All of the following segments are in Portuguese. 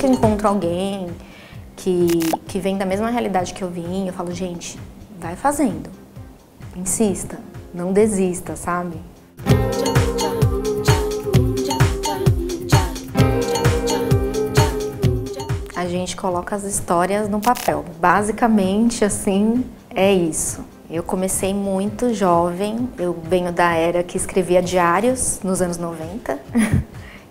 eu encontro alguém que vem da mesma realidade que eu vim, eu falo, gente, vai fazendo, insista, não desista, sabe? A gente coloca as histórias no papel. Basicamente, assim, é isso. Eu comecei muito jovem, eu venho da era que escrevia diários nos anos 90,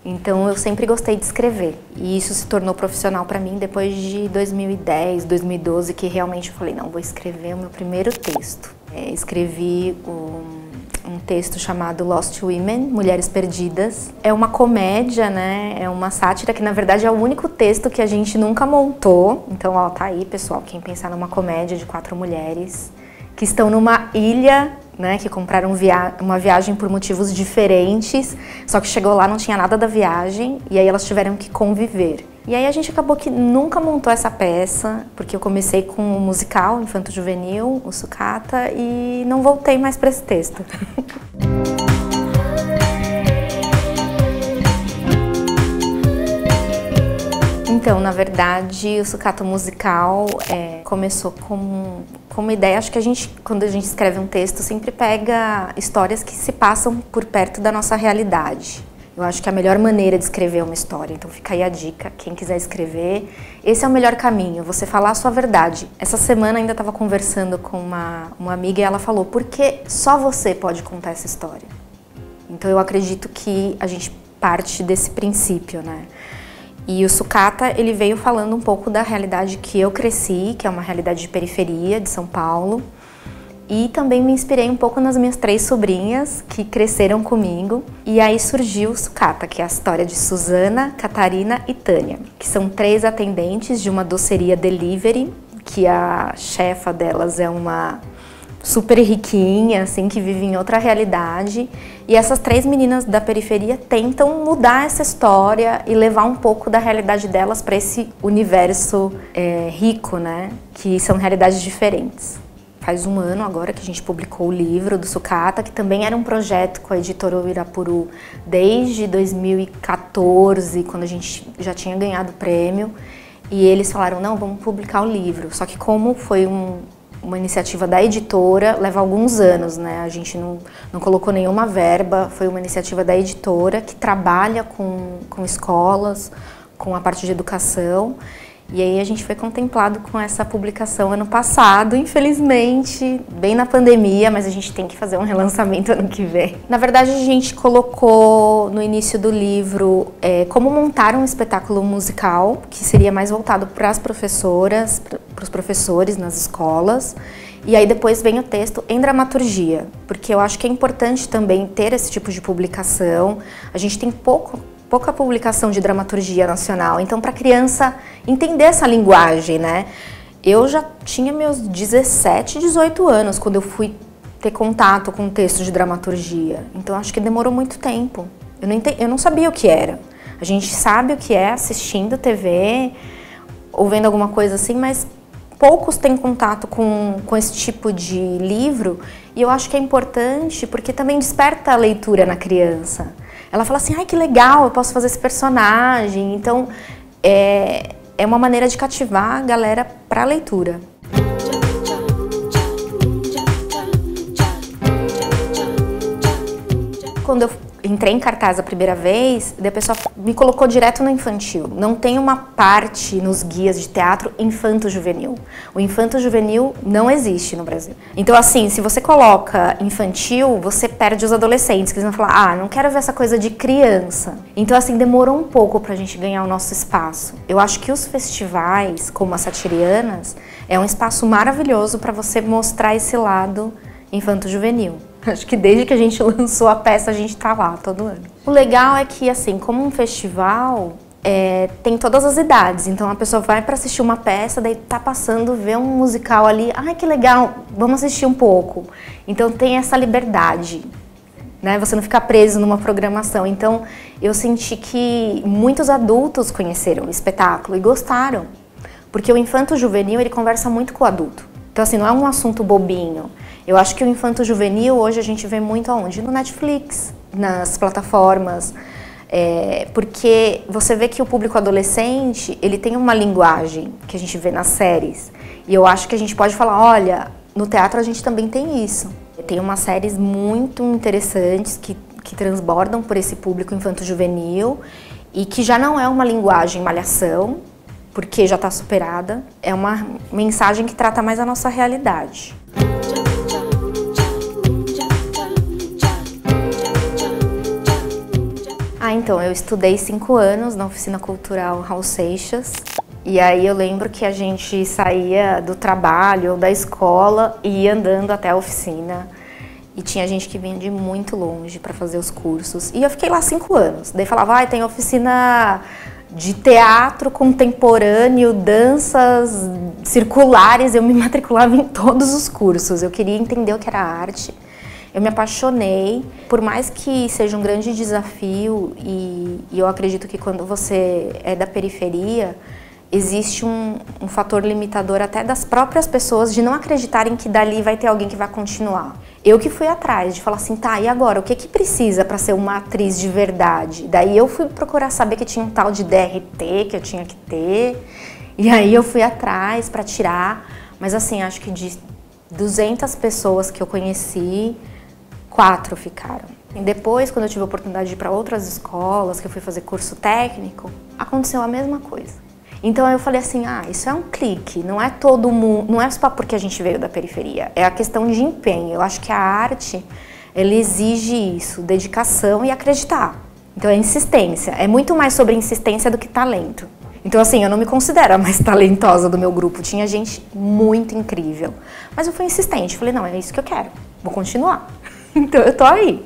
então eu sempre gostei de escrever. E isso se tornou profissional para mim depois de 2010, 2012, que realmente eu falei, não, vou escrever o meu primeiro texto. Escrevi um texto chamado Lost Women, Mulheres Perdidas. É uma comédia, né? É uma sátira que, na verdade, é o único texto que a gente nunca montou. Então, ó, tá aí, pessoal, quem pensar numa comédia de 4 mulheres que estão numa ilha, né? Que compraram uma viagem por motivos diferentes, só que chegou lá, não tinha nada da viagem, e aí elas tiveram que conviver. E aí a gente acabou que nunca montou essa peça, porque eu comecei com o musical infanto-juvenil, o Sucata, e não voltei mais para esse texto. Então, na verdade, o Sucata musical começou como uma ideia. Acho que quando a gente escreve um texto, sempre pega histórias que se passam por perto da nossa realidade. Eu acho que é a melhor maneira de escrever uma história, então fica aí a dica, quem quiser escrever, esse é o melhor caminho, você falar a sua verdade. Essa semana ainda estava conversando com uma amiga e ela falou, por que só você pode contar essa história? Então eu acredito que a gente parte desse princípio, né? E o Sucata, ele veio falando um pouco da realidade que eu cresci, que é uma realidade de periferia de São Paulo. E também me inspirei um pouco nas minhas 3 sobrinhas, que cresceram comigo. E aí surgiu o Sucata, que é a história de Suzana, Catarina e Tânia, que são 3 atendentes de uma doceria delivery, que a chefa delas é uma super riquinha, assim, que vive em outra realidade. E essas 3 meninas da periferia tentam mudar essa história e levar um pouco da realidade delas para esse universo rico, né? Que são realidades diferentes. Faz um ano agora que a gente publicou o livro do Sucata, que também era um projeto com a editora Uirapuru desde 2014, quando a gente já tinha ganhado o prêmio. E eles falaram, não, vamos publicar o livro. Só que como foi uma iniciativa da editora, leva alguns anos, né? A gente não colocou nenhuma verba, foi uma iniciativa da editora que trabalha com escolas, com a parte de educação. E aí a gente foi contemplado com essa publicação ano passado, infelizmente, bem na pandemia, mas a gente tem que fazer um relançamento ano que vem. Na verdade, a gente colocou no início do livro como montar um espetáculo musical, que seria mais voltado para as professoras, para os professores nas escolas. E aí depois vem o texto em dramaturgia, porque eu acho que é importante também ter esse tipo de publicação. A gente tem pouca publicação de dramaturgia nacional, então para a criança entender essa linguagem, né? Eu já tinha meus 17, 18 anos quando eu fui ter contato com o texto de dramaturgia, então acho que demorou muito tempo. Eu não sabia o que era. A gente sabe o que é assistindo TV, ou vendo alguma coisa assim, mas poucos têm contato com esse tipo de livro, e eu acho que é importante porque também desperta a leitura na criança. Ela fala assim, ai que legal, eu posso fazer esse personagem. Então, é uma maneira de cativar a galera para a leitura. Quando eu entrei em cartaz a primeira vez, a pessoa me colocou direto no infantil. Não tem uma parte nos guias de teatro infanto-juvenil. O infanto-juvenil não existe no Brasil. Então, assim, se você coloca infantil, você perde os adolescentes, que eles vão falar, não quero ver essa coisa de criança. Então, assim, demorou um pouco pra gente ganhar o nosso espaço. Eu acho que os festivais, como as Satirianas, é um espaço maravilhoso para você mostrar esse lado infanto-juvenil. Acho que desde que a gente lançou a peça, a gente tá lá todo ano. O legal é que, assim, como um festival, tem todas as idades. Então a pessoa vai para assistir uma peça, daí tá passando, vê um musical ali, ai que legal, vamos assistir um pouco. Então tem essa liberdade, né? Você não fica preso numa programação. Então eu senti que muitos adultos conheceram o espetáculo e gostaram. Porque o infanto-juvenil, ele conversa muito com o adulto. Então, assim, não é um assunto bobinho. Eu acho que o infanto-juvenil, hoje, a gente vê muito aonde? No Netflix, nas plataformas. Porque você vê que o público adolescente, ele tem uma linguagem que a gente vê nas séries. E eu acho que a gente pode falar, olha, no teatro a gente também tem isso. Tem umas séries muito interessantes que transbordam por esse público infanto-juvenil e que já não é uma linguagem malhação, porque já está superada. É uma mensagem que trata mais a nossa realidade. Então, eu estudei 5 anos na Oficina Cultural Raul Seixas. E aí eu lembro que a gente saía do trabalho ou da escola e ia andando até a oficina. E tinha gente que vinha de muito longe para fazer os cursos. E eu fiquei lá 5 anos. Daí falava, tem oficina de teatro contemporâneo, danças circulares. Eu me matriculava em todos os cursos. Eu queria entender o que era arte. Eu me apaixonei, por mais que seja um grande desafio e eu acredito que quando você é da periferia, existe um fator limitador até das próprias pessoas de não acreditarem que dali vai ter alguém que vai continuar. Eu que fui atrás de falar assim, tá, e agora, o que precisa para ser uma atriz de verdade? Daí eu fui procurar saber que tinha um tal de DRT que eu tinha que ter, e aí eu fui atrás para tirar, mas assim, acho que de 200 pessoas que eu conheci, 4 ficaram. E depois, quando eu tive a oportunidade de ir para outras escolas, que eu fui fazer curso técnico, aconteceu a mesma coisa. Então eu falei assim, isso é um clique, não é todo mundo, não é só porque a gente veio da periferia, é a questão de empenho. Eu acho que a arte, ela exige isso, dedicação e acreditar. Então é insistência, é muito mais sobre insistência do que talento. Então assim, eu não me considero a mais talentosa do meu grupo, tinha gente muito incrível. Mas eu fui insistente, falei, não, é isso que eu quero, vou continuar. Então eu tô aí.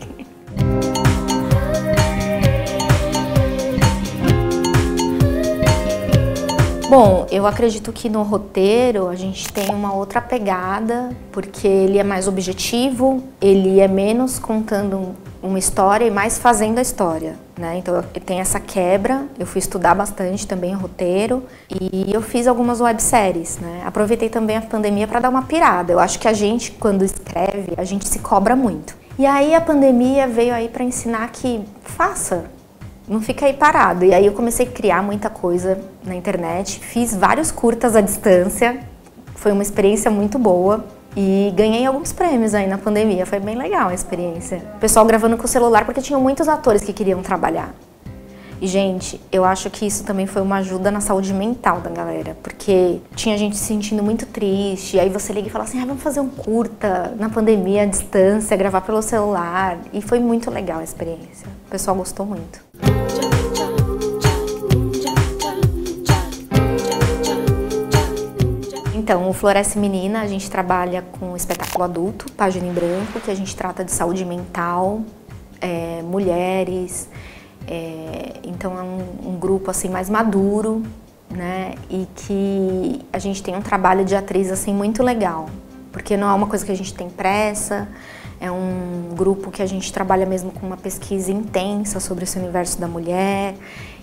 Bom, eu acredito que no roteiro a gente tem uma outra pegada, porque ele é mais objetivo, ele é menos contando uma história e mais fazendo a história, né? Então tem essa quebra, eu fui estudar bastante também o roteiro e eu fiz algumas webséries, né? Aproveitei também a pandemia para dar uma pirada. Eu acho que a gente, quando escreve, a gente se cobra muito. E aí a pandemia veio aí para ensinar que faça. Não fica aí parado. E aí eu comecei a criar muita coisa na internet, fiz vários curtas à distância, foi uma experiência muito boa e ganhei alguns prêmios aí na pandemia, foi bem legal a experiência. O pessoal gravando com o celular porque tinham muitos atores que queriam trabalhar. E gente, eu acho que isso também foi uma ajuda na saúde mental da galera, porque tinha gente se sentindo muito triste, e aí você liga e fala assim, vamos fazer um curta na pandemia à distância, gravar pelo celular, e foi muito legal a experiência, o pessoal gostou muito. Então, o Floresce Menina, a gente trabalha com espetáculo adulto, Página em Branco, que a gente trata de saúde mental, mulheres, então é um grupo assim mais maduro, né? E que a gente tem um trabalho de atriz assim muito legal, porque não é uma coisa que a gente tem pressa, é um grupo que a gente trabalha mesmo com uma pesquisa intensa sobre esse universo da mulher.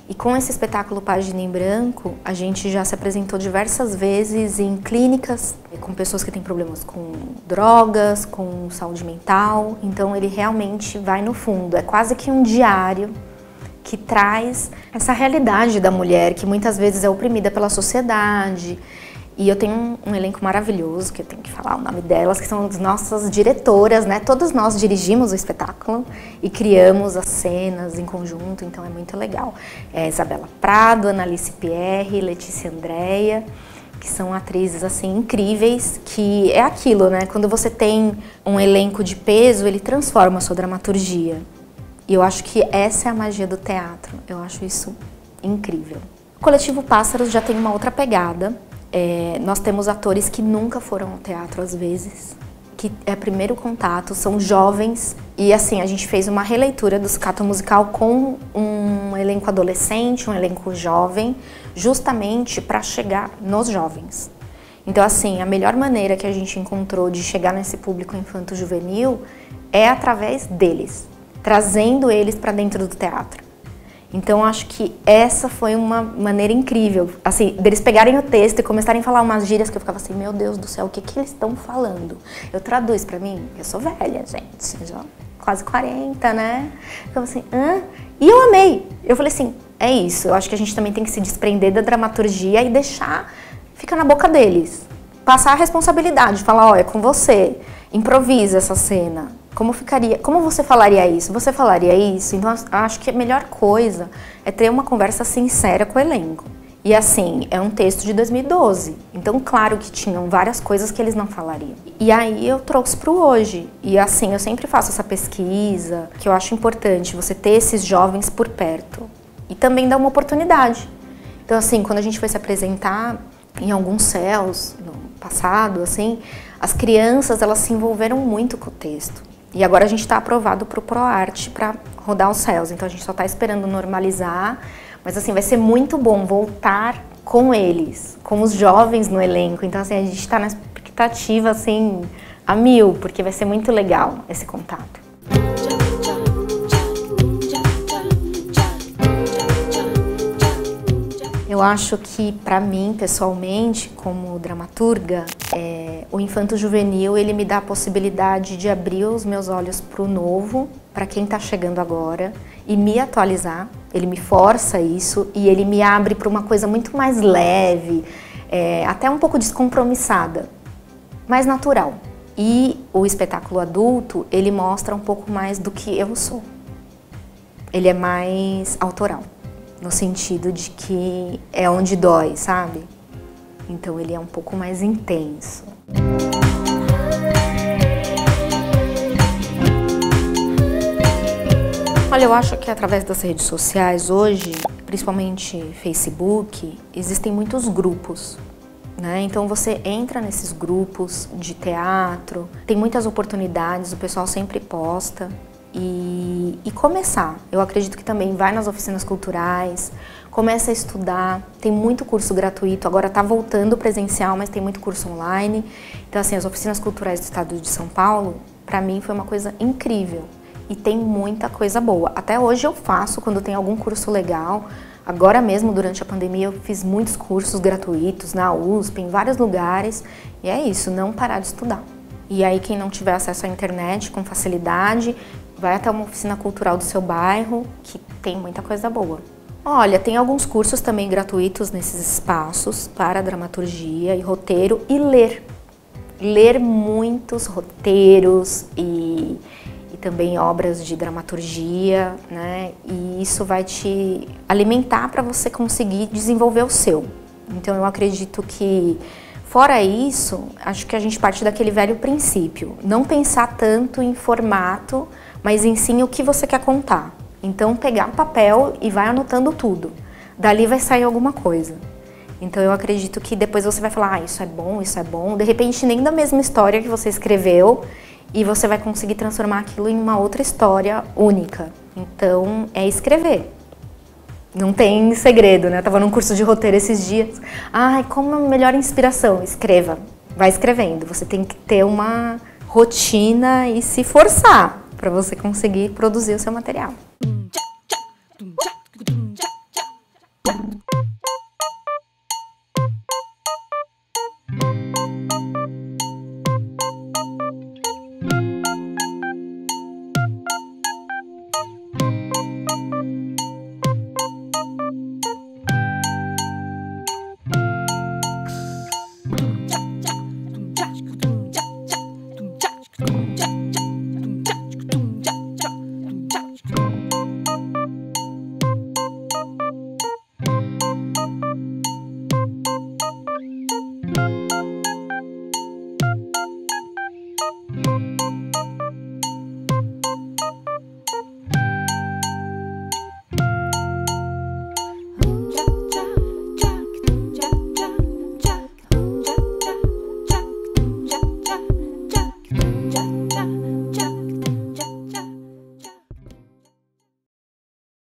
E com esse espetáculo Página em Branco, a gente já se apresentou diversas vezes em clínicas com pessoas que têm problemas com drogas, com saúde mental. Então ele realmente vai no fundo, é quase que um diário que traz essa realidade da mulher que muitas vezes é oprimida pela sociedade. E eu tenho um elenco maravilhoso, que eu tenho que falar o nome delas, que são as nossas diretoras, né? Todos nós dirigimos o espetáculo e criamos as cenas em conjunto, então é muito legal. Isabela Prado, Analice Pierre, Letícia Andréia, que são atrizes assim incríveis, que é aquilo, né? Quando você tem um elenco de peso, ele transforma a sua dramaturgia. E eu acho que essa é a magia do teatro, eu acho isso incrível. O Coletivo Pássaros já tem uma outra pegada. Nós temos atores que nunca foram ao teatro às vezes, que é primeiro contato, são jovens e assim, a gente fez uma releitura do Sucata Musical com um elenco adolescente, um elenco jovem, justamente para chegar nos jovens. Então assim, a melhor maneira que a gente encontrou de chegar nesse público infanto-juvenil é através deles, trazendo eles para dentro do teatro. Então, acho que essa foi uma maneira incrível, assim, deles pegarem o texto e começarem a falar umas gírias que eu ficava assim, meu Deus do céu, o que eles estão falando? Eu traduzo pra mim, eu sou velha, gente, já quase 40, né? Eu falei assim, hã? E eu amei. Eu falei assim, é isso. Eu acho que a gente também tem que se desprender da dramaturgia e deixar ficar na boca deles. Passar a responsabilidade, falar, ó, é com você. Improvisa essa cena. Como ficaria? Como você falaria isso? Você falaria isso? Então, acho que a melhor coisa é ter uma conversa sincera com o elenco. E assim, é um texto de 2012. Então, claro que tinham várias coisas que eles não falariam. E aí eu trouxe para o hoje. E assim, eu sempre faço essa pesquisa, que eu acho importante você ter esses jovens por perto. E também dar uma oportunidade. Então, assim, quando a gente foi se apresentar em alguns céus no passado, assim, as crianças, elas se envolveram muito com o texto. E agora a gente está aprovado para o ProArte para rodar os céus. Então, a gente só está esperando normalizar. Mas assim, vai ser muito bom voltar com eles, com os jovens no elenco. Então assim, a gente está na expectativa assim, a 1000, porque vai ser muito legal esse contato. Eu acho que, para mim, pessoalmente, como dramaturga, o infanto-juvenil, ele me dá a possibilidade de abrir os meus olhos para o novo, para quem está chegando agora, e me atualizar. Ele me força isso e ele me abre para uma coisa muito mais leve, até um pouco descompromissada, mais natural. E o espetáculo adulto, ele mostra um pouco mais do que eu sou. Ele é mais autoral, no sentido de que é onde dói, sabe? Então ele é um pouco mais intenso. Olha, eu acho que através das redes sociais hoje, principalmente Facebook, existem muitos grupos, né? Então você entra nesses grupos de teatro, tem muitas oportunidades, o pessoal sempre posta. E começar, eu acredito que também vai nas oficinas culturais, começa a estudar, tem muito curso gratuito, agora está voltando presencial, mas tem muito curso online. Então assim, as oficinas culturais do estado de São Paulo, para mim foi uma coisa incrível. E tem muita coisa boa. Até hoje eu faço quando tem algum curso legal. Agora mesmo, durante a pandemia, eu fiz muitos cursos gratuitos na USP, em vários lugares. E é isso, não parar de estudar. E aí quem não tiver acesso à internet com facilidade, vai até uma oficina cultural do seu bairro, que tem muita coisa boa. Olha, tem alguns cursos também gratuitos nesses espaços para dramaturgia e roteiro e ler. Ler muitos roteiros e também obras de dramaturgia, né? E isso vai te alimentar para você conseguir desenvolver o seu. Então eu acredito que, fora isso, acho que a gente parte daquele velho princípio, não pensar tanto em formato, mas em sim o que você quer contar. Então pegar papel e vai anotando tudo. Dali vai sair alguma coisa. Então eu acredito que depois você vai falar, isso é bom, de repente nem da mesma história que você escreveu, e você vai conseguir transformar aquilo em uma outra história única. Então, é escrever. Não tem segredo, né? Eu tava num curso de roteiro esses dias. Ai, como é a melhor inspiração? Escreva. Vai escrevendo. Você tem que ter uma rotina e se forçar para você conseguir produzir o seu material.